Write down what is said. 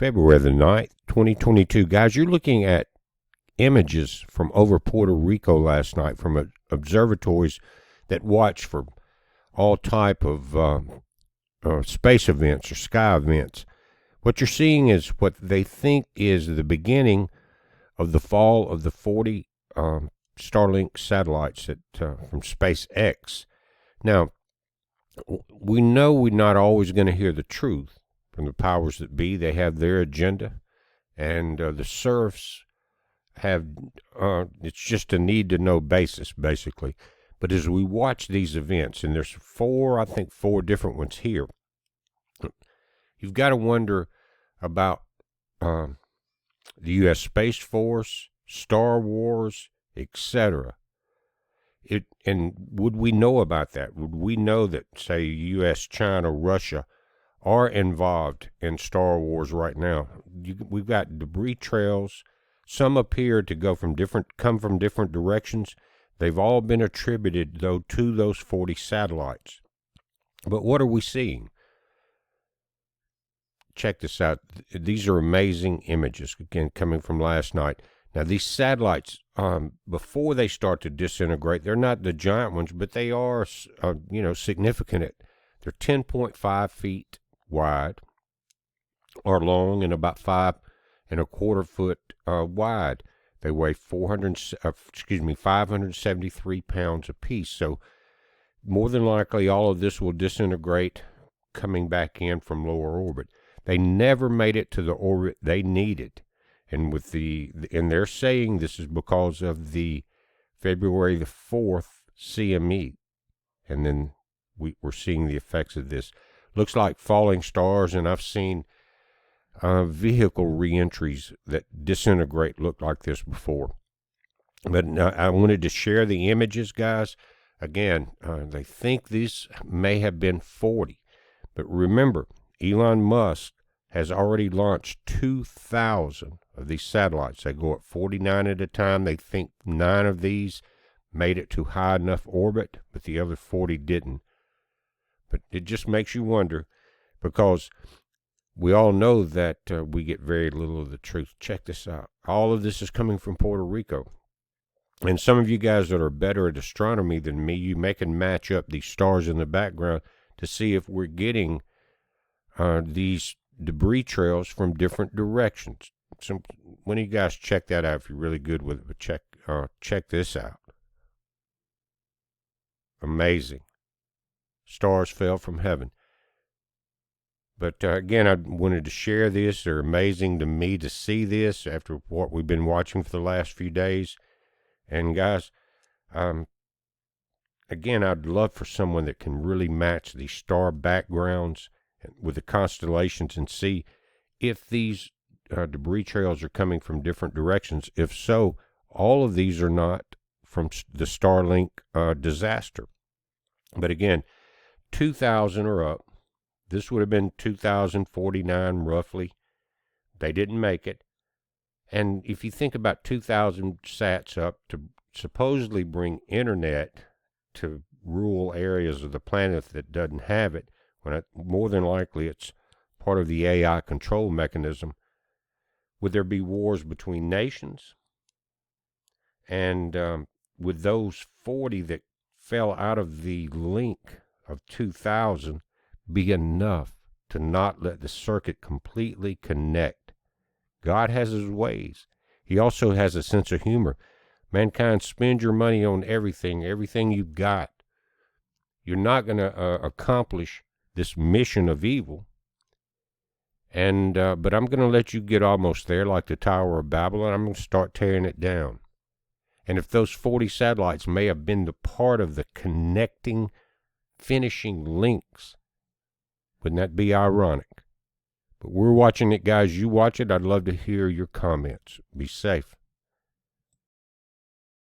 February the 9th, 2022. Guys, you're looking at images from over Puerto Rico last night from observatories that watch for all type of space events or sky events. What you're seeing is what they think is the beginning of the fall of the 40 Starlink satellites from SpaceX. Now, we know we're not always going to hear the truth from the powers that be. They have their agenda, and the serfs have, it's just a need-to-know basis, basically. But as we watch these events, and there's four different ones here, you've got to wonder about the U.S. Space Force, Star Wars, etc. And would we know about that? Would we know that, say, U.S., China, Russia are involved in Star Wars right now? We've got debris trails. Some appear to come from different directions. They've all been attributed, though, to those 40 satellites. But what are we seeing? Check this out. These are amazing images, again, coming from last night. Now, these satellites, before they start to disintegrate, they're not the giant ones, but they are, significant. They're 10.5 feet wide or long and about 5.25 foot wide. They weigh 573 pounds apiece. So more than likely, all of this will disintegrate coming back in from lower orbit. They never made it to the orbit they needed. And they're saying this is because of the February the 4th CME. And then we're seeing the effects of this. Looks like falling stars, and I've seen vehicle reentries that disintegrate look like this before. But I wanted to share the images, guys. Again, they think these may have been 40. But remember, Elon Musk has already launched 2,000 of these satellites. They go at 49 at a time. They think 9 of these made it to high enough orbit, but the other 40 didn't. But it just makes you wonder, because we all know that we get very little of the truth. Check this out. All of this is coming from Puerto Rico. And some of you guys that are better at astronomy than me, you can match up these stars in the background to see if we're getting these debris trails from different directions. So when you guys check that out, if you're really good with it, but check this out. Amazing. Stars fell from heaven. But again, I wanted to share this. They're amazing to me to see this after what we've been watching for the last few days. And guys, again, I'd love for someone that can really match these star backgrounds with the constellations and see if these debris trails are coming from different directions. If so, all of these are not from the Starlink disaster. But again, 2,000 are up. This would have been 2,049 roughly. They didn't make it. And if you think about 2,000 sats up to supposedly bring internet to rural areas of the planet that doesn't have it, more than likely it's part of the AI control mechanism. Would there be wars between nations? And would those 40 that fell out of the link of 2,000 be enough to not let the circuit completely connect? God has his ways. He also has a sense of humor. Mankind, spend your money on everything you've got. You're not going to accomplish this mission of evil. And but I'm going to let you get almost there, like the Tower of Babylon. I'm going to start tearing it down. And if those 40 satellites may have been the part of the connecting, finishing links, wouldn't that be ironic? But we're watching it, guys. You watch it. I'd love to hear your comments. Be safe.